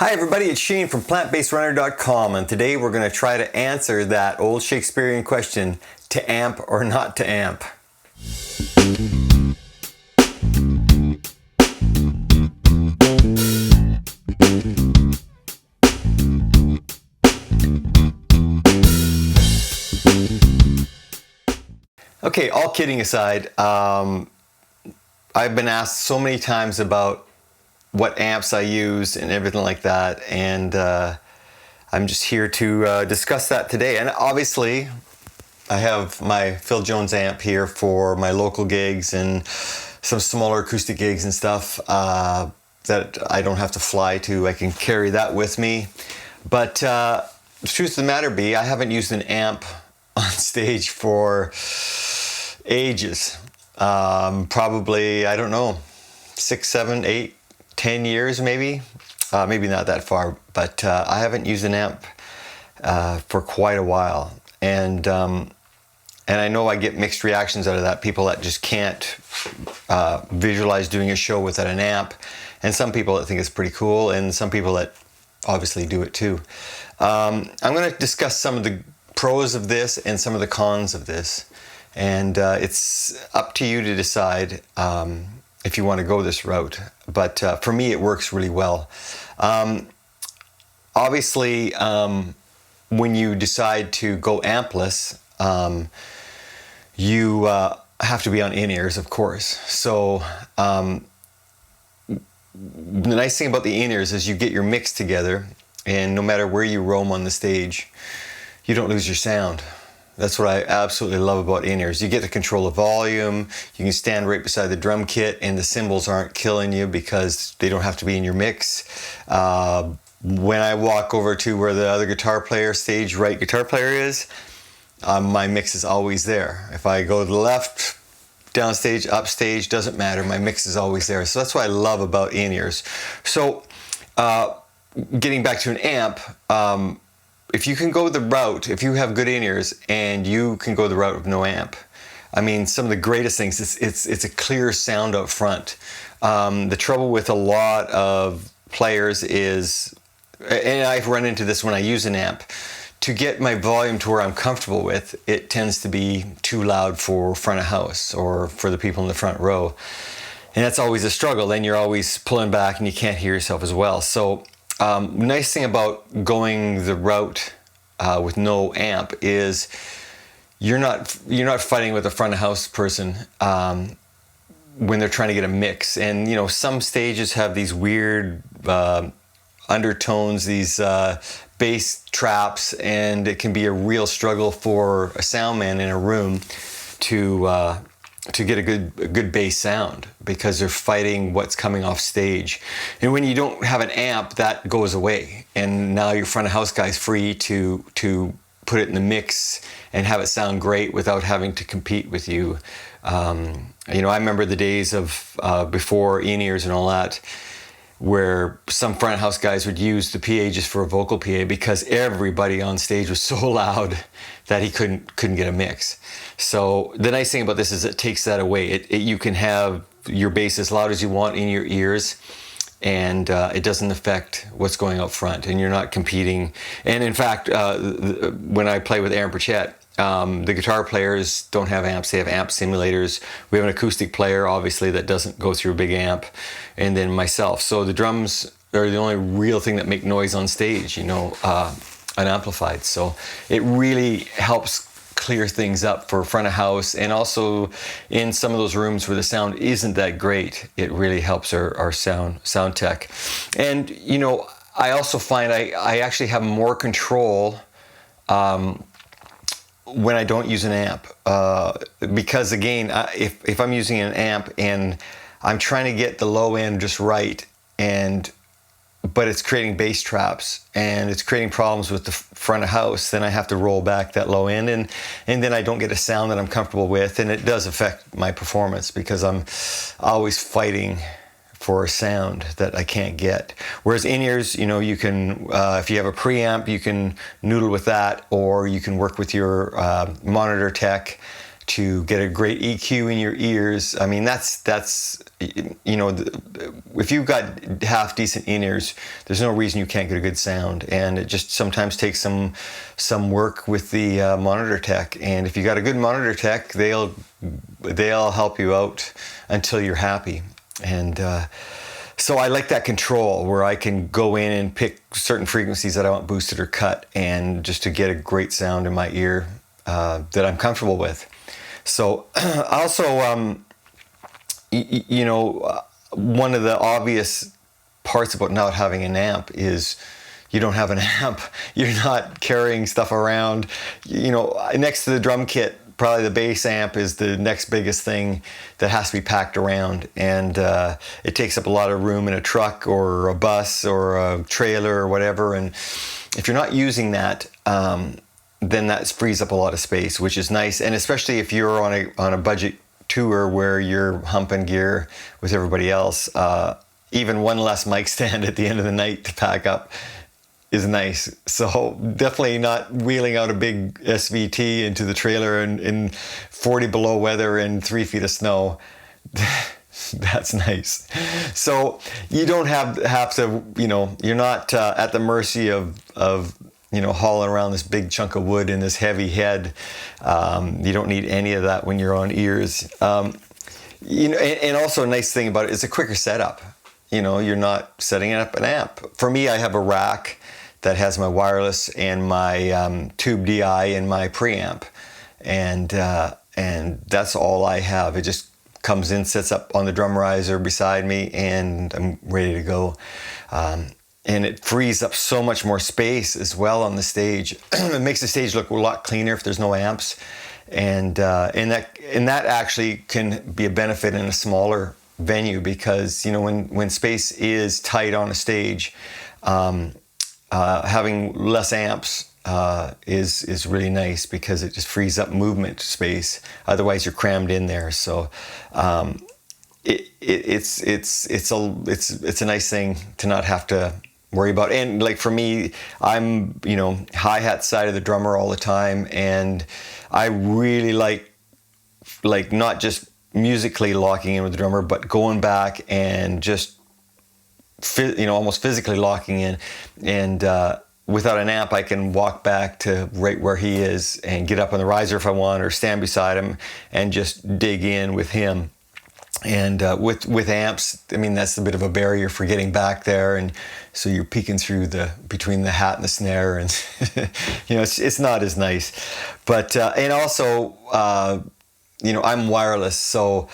Hi everybody, it's Shane from PlantBasedRunner.com, and today we're going to try to answer that old Shakespearean question, to amp or not to amp. Okay, all kidding aside, I've been asked so many times about what amps I use and everything like that, and I'm just here to discuss that today. And obviously I have my Phil Jones amp here for my local gigs and some smaller acoustic gigs and stuff that I don't have to fly to. I can carry that with me. But the truth of the matter be, I haven't used an amp on stage for ages. Probably, I don't know, 6, 7, 8, 10 years maybe. Maybe not that far, but I haven't used an amp for quite a while. And I know I get mixed reactions out of that. People that just can't visualize doing a show without an amp, and some people that think it's pretty cool, and some people that obviously do it too. I'm going to discuss some of the pros of this and some of the cons of this, and it's up to you to decide if you want to go this route. But for me, it works really well. Obviously, when you decide to go ampless, you have to be on in-ears, of course. So the nice thing about the in-ears is you get your mix together, and no matter where you roam on the stage, you don't lose your sound. That's what I absolutely love about in-ears. You get to control the volume, you can stand right beside the drum kit, and the cymbals aren't killing you because they don't have to be in your mix. When I walk over to where the other guitar player, stage right guitar player is, my mix is always there. If I go to the left, downstage, upstage, doesn't matter, my mix is always there. So that's what I love about in-ears. So getting back to an amp, if you can go the route, if you have good in-ears and you can go the route of no amp, I mean, some of the greatest things, it's a clear sound up front. The trouble with a lot of players is, and I've run into this when I use an amp, to get my volume to where I'm comfortable with, it tends to be too loud for front of house or for the people in the front row. And that's always a struggle. Then you're always pulling back and you can't hear yourself as well. So nice thing about going the route with no amp is you're not fighting with a front of house person when they're trying to get a mix. And you know, some stages have these weird undertones, these bass traps, and it can be a real struggle for a sound man in a room to get a good bass sound because they're fighting what's coming off stage. And when you don't have an amp, that goes away, and now your front of house guy's free to put it in the mix and have it sound great without having to compete with you. You know, I remember the days of before in-ears and all that, where some front of house guys would use the PA just for a vocal PA because everybody on stage was so loud that he couldn't get a mix. So the nice thing about this is it takes that away. You can have your bass as loud as you want in your ears, and it doesn't affect what's going up front, and you're not competing. And in fact, when I play with Aaron Pritchett, the guitar players don't have amps, they have amp simulators. We have an acoustic player, obviously, that doesn't go through a big amp, and then myself. So the drums are the only real thing that make noise on stage, you know, unamplified. So it really helps clear things up for front of house, and also in some of those rooms where the sound isn't that great, it really helps our sound tech. And, you know, I also find I actually have more control when I don't use an amp, because again, if I'm using an amp and I'm trying to get the low end just right, but it's creating bass traps and it's creating problems with the front of house, then I have to roll back that low end, and then I don't get a sound that I'm comfortable with, and it does affect my performance because I'm always fighting for a sound that I can't get. Whereas in-ears, you know, you can, if you have a preamp, you can noodle with that, or you can work with your monitor tech to get a great EQ in your ears. I mean, that's you know, if you've got half decent in-ears, there's no reason you can't get a good sound. And it just sometimes takes some work with the monitor tech. And if you got a good monitor tech, they'll help you out until you're happy. And so I like that control where I can go in and pick certain frequencies that I want boosted or cut, and just to get a great sound in my ear that I'm comfortable with. So also, you know, one of the obvious parts about not having an amp is you don't have an amp. You're not carrying stuff around. You know, next to the drum kit, probably the bass amp is the next biggest thing that has to be packed around, and it takes up a lot of room in a truck or a bus or a trailer or whatever. And if you're not using that, then that frees up a lot of space, which is nice. And especially if you're on a budget tour where you're humping gear with everybody else, even one less mic stand at the end of the night to pack up is nice. So definitely not wheeling out a big SVT into the trailer in 40 below weather and 3 feet of snow. That's nice. So you don't have to, you know, you're not at the mercy of you know, hauling around this big chunk of wood and this heavy head. You don't need any of that when you're on ears. You know, and also a nice thing about it is a quicker setup. You know, you're not setting up an amp. For me, I have a rack that has my wireless and my tube DI and my preamp, and that's all I have. It just comes in, sits up on the drum riser beside me, and I'm ready to go. And it frees up so much more space as well on the stage. It makes the stage look a lot cleaner if there's no amps, and that actually can be a benefit in a smaller venue, because you know, when space is tight on a stage, having less amps is really nice, because it just frees up movement space. Otherwise, you're crammed in there. So it's a nice thing to not have to worry about. And like for me, I'm, you know, hi-hat side of the drummer all the time, and I really like not just musically locking in with the drummer, but going back and just you know, almost physically locking in. And without an amp, I can walk back to right where he is and get up on the riser if I want, or stand beside him and just dig in with him. And with amps, I mean, that's a bit of a barrier for getting back there, and so you're peeking through between the hat and the snare, and you know, it's not as nice. But and also, you know, I'm wireless, so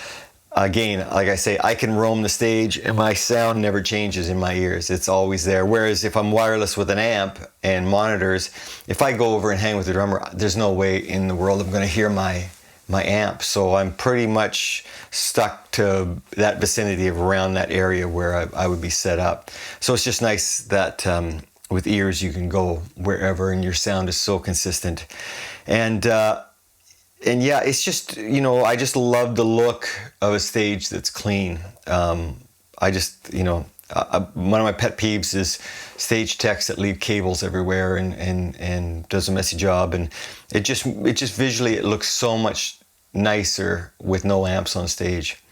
again, like I say, I can roam the stage, and my sound never changes in my ears. It's always there. Whereas if I'm wireless with an amp and monitors, if I go over and hang with the drummer, there's no way in the world I'm going to hear my amp. So I'm pretty much stuck to that vicinity of around that area where I would be set up. So it's just nice that with ears you can go wherever, and your sound is so consistent. And yeah, it's just, you know, I just love the look of a stage that's clean. I just, you know, one of my pet peeves is stage techs that leave cables everywhere and does a messy job, and it just visually it looks so much nicer with no amps on stage.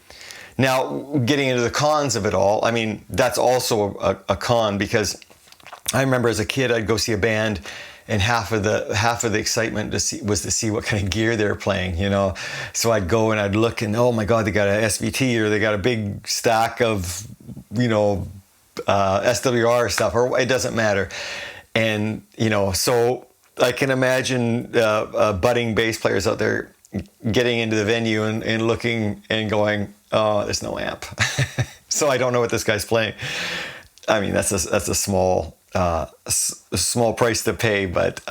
Now, getting into the cons of it all, I mean, that's also a con, because I remember as a kid I'd go see a band, and half of the excitement was to see what kind of gear they were playing, you know. So I'd go and I'd look, and oh my God, they got an SVT, or they got a big stack of, you know, SWR stuff, or it doesn't matter. And you know, so I can imagine budding bass players out there getting into the venue and looking and going, oh, there's no amp, so I don't know what this guy's playing. I mean, that's a small price to pay, but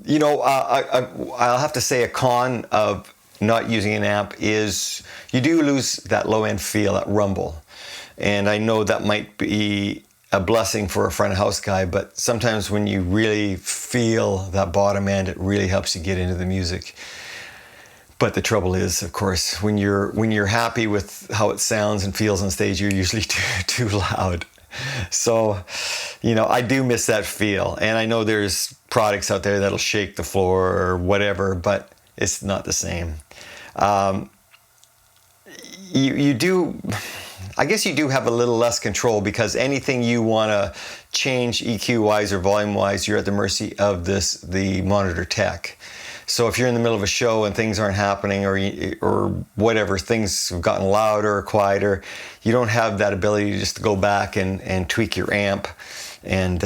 you know, I'll have to say a con of not using an amp is you do lose that low end feel, that rumble. And I know that might be a blessing for a front of house guy, but sometimes when you really feel that bottom end, it really helps you get into the music. But the trouble is, of course, when you're happy with how it sounds and feels on stage, you're usually too loud. So, you know, I do miss that feel. And I know there's products out there that'll shake the floor or whatever, but it's not the same. you do, I guess you do have a little less control, because anything you want to change EQ wise or volume wise, you're at the mercy of the monitor tech. So if you're in the middle of a show and things aren't happening, or whatever, things have gotten louder or quieter, you don't have that ability to just go back and tweak your amp and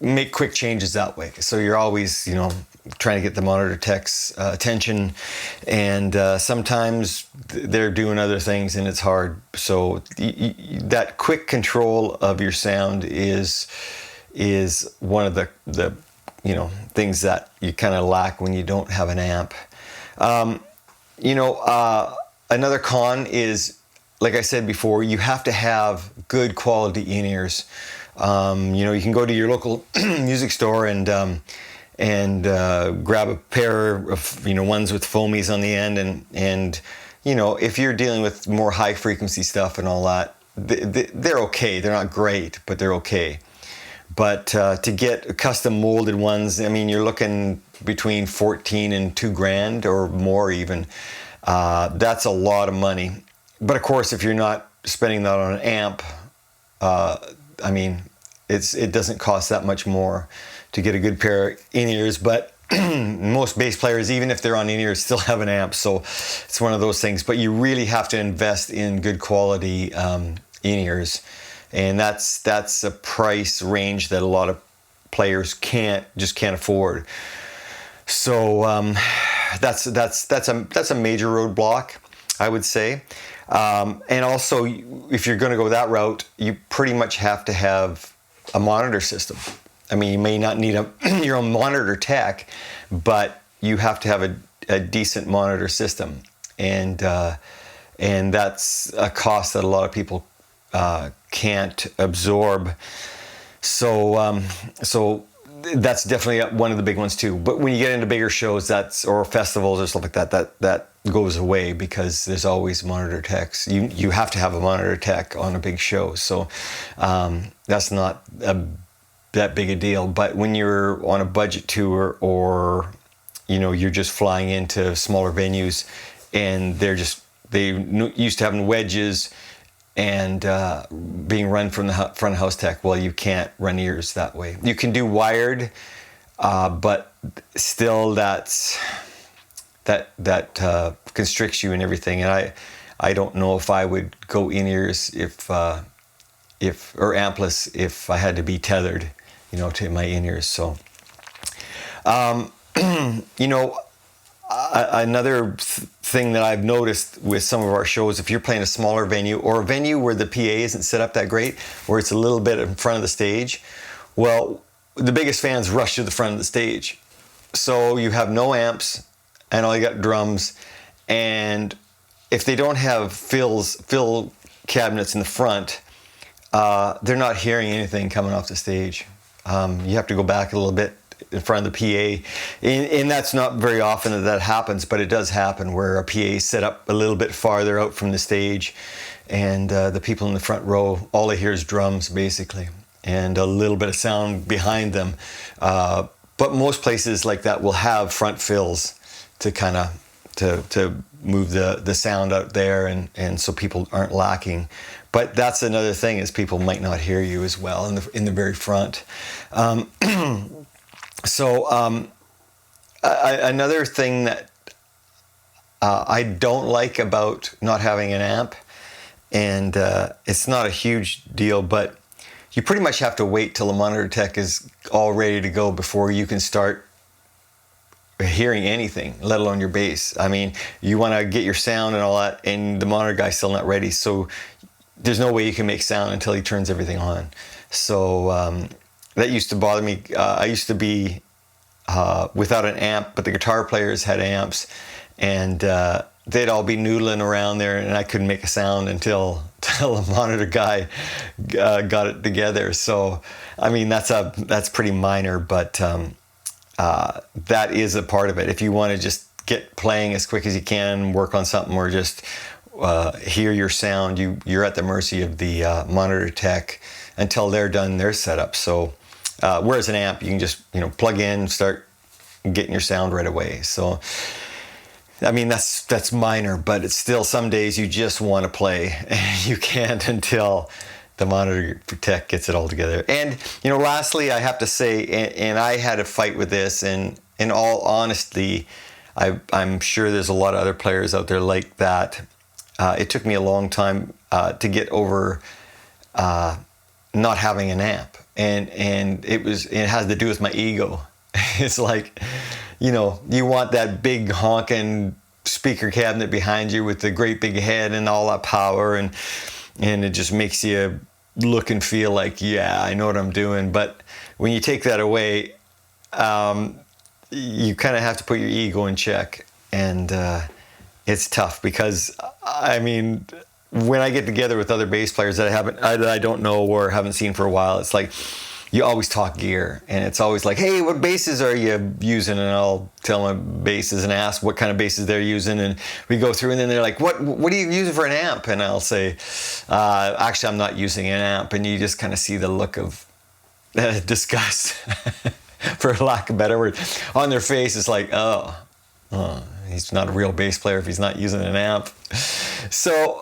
make quick changes that way. So you're always trying to get the monitor tech's attention, and sometimes they're doing other things and it's hard. So that quick control of your sound is one of the things that you kind of lack when you don't have an amp. Another con is, like I said before, you have to have good quality in-ears. You can go to your local music store and grab a pair of ones with foamies on the end, and if you're dealing with more high frequency stuff and all that, they're okay. They're not great, but they're okay. But to get custom molded ones, I mean, you're looking between 14 and $2,000 or more even. That's a lot of money. But of course, if you're not spending that on an amp, it doesn't cost that much more to get a good pair of in-ears. But most bass players, even if they're on in-ears, still have an amp. So it's one of those things. But you really have to invest in good quality in-ears. And that's a price range that a lot of players can't afford. So that's a major roadblock, I would say. And also, if you're going to go that route, you pretty much have to have a monitor system. I mean, you may not need your own monitor tech, but you have to have a decent monitor system, and that's a cost that a lot of people can't absorb. So that's definitely one of the big ones too. But when you get into bigger shows, or festivals or stuff like that goes away, because there's always monitor techs. You have to have a monitor tech on a big show. So that's not that big a deal. But when you're on a budget tour, or you're just flying into smaller venues, and they used to having wedges and being run from the front of house tech, well, you can't run ears that way. You can do wired, but still that constricts you and everything. And I don't know if I would go in ears or ampless if I had to be tethered, to my in ears. So, another thing that I've noticed with some of our shows, if you're playing a smaller venue, or a venue where the PA isn't set up that great, where it's a little bit in front of the stage, well, the biggest fans rush to the front of the stage. So you have no amps, and all you got drums, and if they don't have fill cabinets in the front, they're not hearing anything coming off the stage. You have to go back a little bit in front of the PA, and that's not very often that happens, but it does happen, where a PA is set up a little bit farther out from the stage, and the people in the front row, all they hear is drums basically, and a little bit of sound behind them. But most places like that will have front fills to kind of to move the sound out there, and so people aren't lacking. But that's another thing, is people might not hear you as well in the very front. Another thing that I don't like about not having an amp, and it's not a huge deal, but you pretty much have to wait till the monitor tech is all ready to go before you can start hearing anything, let alone your bass. I mean, you want to get your sound and all that, and the monitor guy's still not ready, so there's no way you can make sound until he turns everything on. So that used to bother me. I used to be without an amp, but the guitar players had amps, and they'd all be noodling around there, and I couldn't make a sound until a monitor guy got it together. So, I mean, that's pretty minor, but that is a part of it. If you want to just get playing as quick as you can, work on something, or just hear your sound, you're at the mercy of the monitor tech until they're done their setup. So, whereas an amp, you can just plug in, start getting your sound right away. So, I mean, that's minor, but it's still, some days you just want to play and you can't until the monitor tech gets it all together. And, lastly, I have to say, and I had a fight with this, and in all honesty, I'm sure there's a lot of other players out there like that. It took me a long time to get over not having an amp, and it has to do with my ego. It's like, you want that big honking speaker cabinet behind you with the great big head and all that power, and it just makes you look and feel like, yeah, I know what I'm doing. But when you take that away, you kind of have to put your ego in check, and it's tough because, I mean, when I get together with other bass players that I don't know or haven't seen for a while, it's like you always talk gear, and it's always like, hey, what basses are you using? And I'll tell my basses and ask what kind of basses they're using, and we go through, and then they're like, what are you using for an amp? And I'll say, actually, I'm not using an amp. And you just kind of see the look of disgust, for lack of a better word, on their face. It's like, oh, he's not a real bass player if he's not using an amp. So,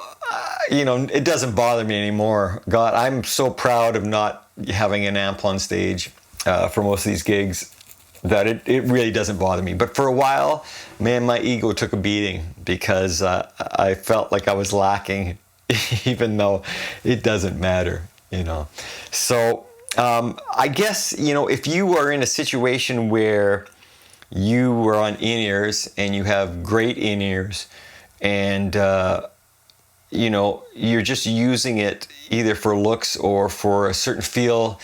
it doesn't bother me anymore. God, I'm so proud of not having an amp on stage for most of these gigs that it really doesn't bother me. But for a while, man, my ego took a beating because I felt like I was lacking, even though it doesn't matter, So I guess, if you are in a situation where you are on in-ears and you have great in-ears, and you're just using it either for looks or for a certain feel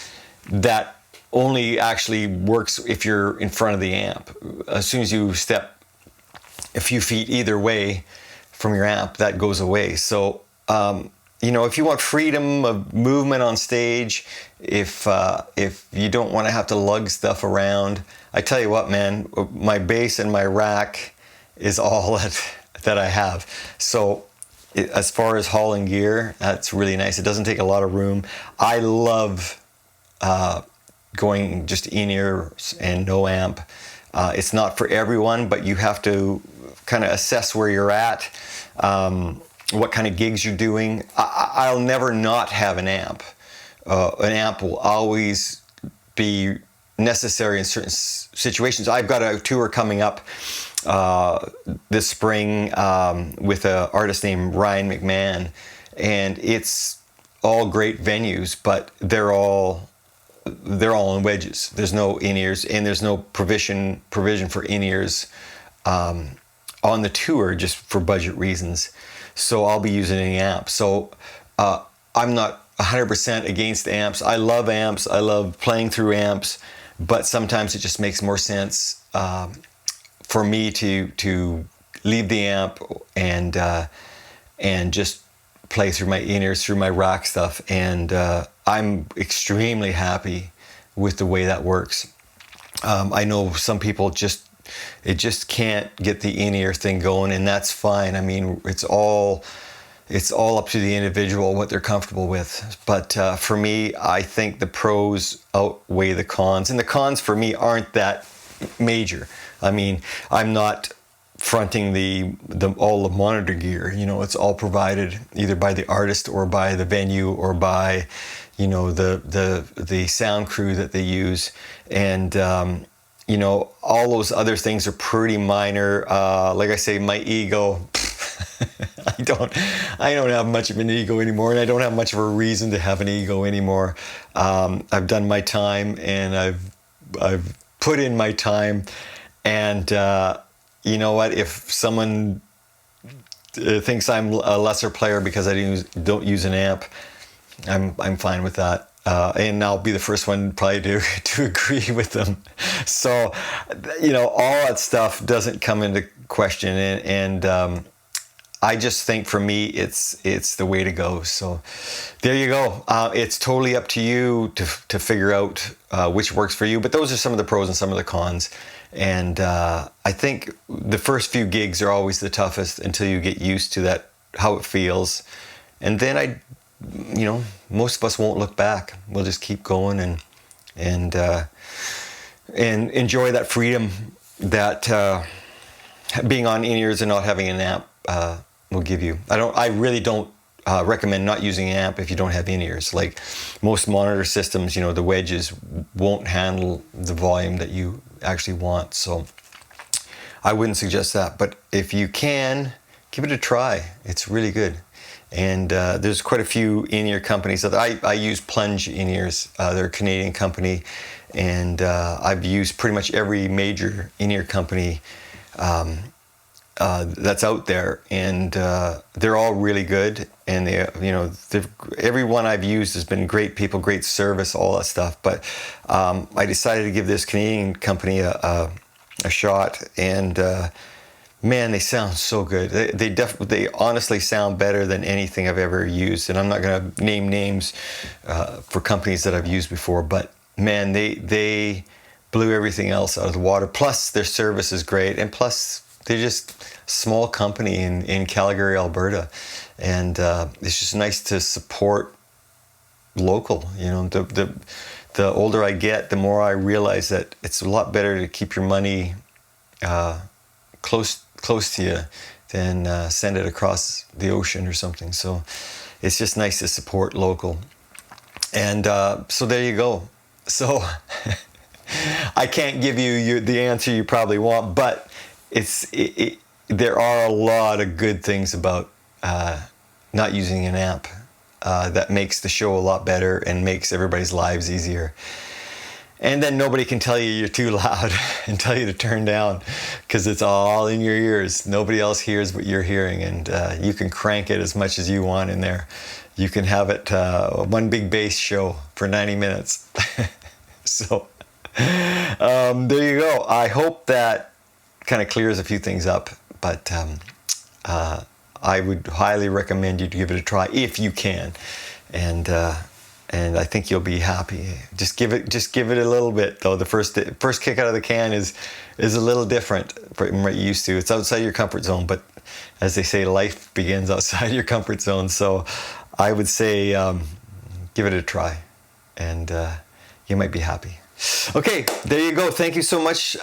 that only actually works if you're in front of the amp. As soon as you step a few feet either way from your amp, that goes away. So, if you want freedom of movement on stage, if you don't want to have to lug stuff around, I tell you what, man, my bass and my rack is all that I have. So, as far as hauling gear, that's really nice. It doesn't take a lot of room. I love going just in-ears and no amp. It's not for everyone, but you have to kind of assess where you're at, what kind of gigs you're doing. I'll never not have an amp. An amp will always be necessary in certain situations. I've got a tour coming up this spring with an artist named Ryan McMahon, and it's all great venues, but they're all in wedges. There's no in-ears, and there's no provision for in-ears on the tour, just for budget reasons. So I'll be using an amp. So I'm not 100% against amps. I love amps. I love playing through amps, but sometimes it just makes more sense for me to leave the amp and just play through my in-ears, through my rack stuff, and I'm extremely happy with the way that works. I know some people just can't get the in-ear thing going, and that's fine. I mean, it's all up to the individual what they're comfortable with. But for me, I think the pros outweigh the cons, and the cons for me aren't that major. I mean, I'm not fronting all the monitor gear. It's all provided either by the artist or by the venue or by, the sound crew that they use, and all those other things are pretty minor. Like I say, my ego. I don't have much of an ego anymore, and I don't have much of a reason to have an ego anymore. I've done my time, and I've put in my time. And you know what? If someone thinks I'm a lesser player because I don't use an amp, I'm fine with that. And I'll be the first one probably to agree with them. So, all that stuff doesn't come into question, and I just think for me, it's the way to go. So there you go. It's totally up to you to figure out which works for you. But those are some of the pros and some of the cons. And I think the first few gigs are always the toughest until you get used to that, how it feels. And then most of us won't look back. We'll just keep going and enjoy that freedom that being on in-ears and not having an amp will give you. I really don't recommend not using an amp if you don't have in-ears. Like most monitor systems, the wedges won't handle the volume that you actually want. So I wouldn't suggest that. But if you can, give it a try. It's really good. And there's quite a few in-ear companies that I use Plunge in-ears. They're a Canadian company, and I've used pretty much every major in-ear company that's out there, and they're all really good. And every one I've used has been great people, great service, all that stuff. But I decided to give this Canadian company a shot, and man, they sound so good. They honestly sound better than anything I've ever used. And I'm not going to name names for companies that I've used before, but man, they blew everything else out of the water. Plus, their service is great, and plus, they're just a small company in Calgary, Alberta, and it's just nice to support local. The older I get, the more I realize that it's a lot better to keep your money close to you than send it across the ocean or something. So it's just nice to support local. And so there you go. So I can't give you the answer you probably want, but there are a lot of good things about not using an amp that makes the show a lot better and makes everybody's lives easier. And then nobody can tell you you're too loud and tell you to turn down, because it's all in your ears. Nobody else hears what you're hearing, and you can crank it as much as you want in there. You can have it one big bass show for 90 minutes. So there you go. I hope that kind of clears a few things up, but I would highly recommend you to give it a try if you can. And I think you'll be happy. Just give it a little bit, though. The first kick out of the can is a little different from what you're used to. It's outside your comfort zone, but as they say, life begins outside your comfort zone. So I would say give it a try, and you might be happy. Okay, there you go. Thank you so much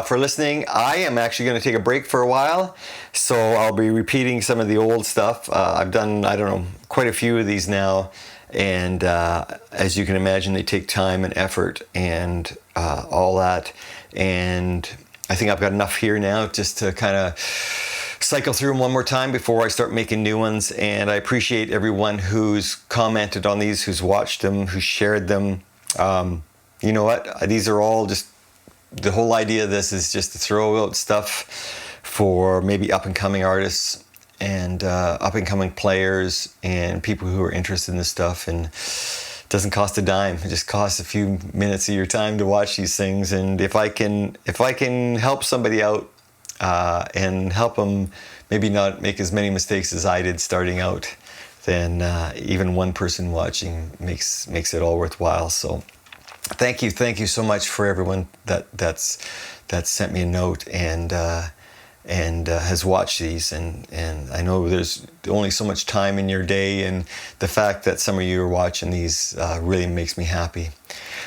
for listening. I am actually going to take a break for a while, so I'll be repeating some of the old stuff. I've done, quite a few of these now. And as you can imagine, they take time and effort and all that. And I think I've got enough here now just to kind of cycle through them one more time before I start making new ones. And I appreciate everyone who's commented on these, who's watched them, who's shared them. You know what? These are all just, the whole idea of this is just to throw out stuff for maybe up-and-coming artists and up-and-coming players and people who are interested in this stuff. And it doesn't cost a dime. It just costs a few minutes of your time to watch these things. And if I can help somebody out and help them maybe not make as many mistakes as I did starting out, then even one person watching makes it all worthwhile. So thank you so much for everyone that's sent me a note and has watched these, and I know there's only so much time in your day, and the fact that some of you are watching these really makes me happy.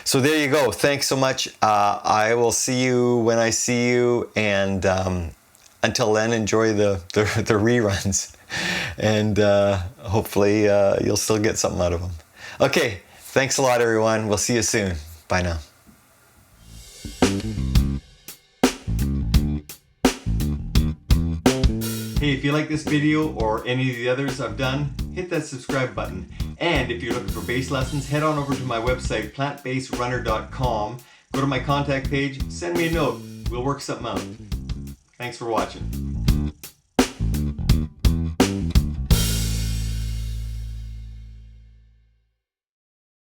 So there you go. Thanks so much. I will see you when I see you, and until then, enjoy the reruns, and hopefully you'll still get something out of them. Okay, thanks a lot, everyone. We'll see you soon. Bye now. Hey, if you like this video or any of the others I've done, hit that subscribe button. And if you're looking for bass lessons, head on over to my website, plantbassrunner.com. Go to my contact page, send me a note. We'll work something out. Thanks for watching.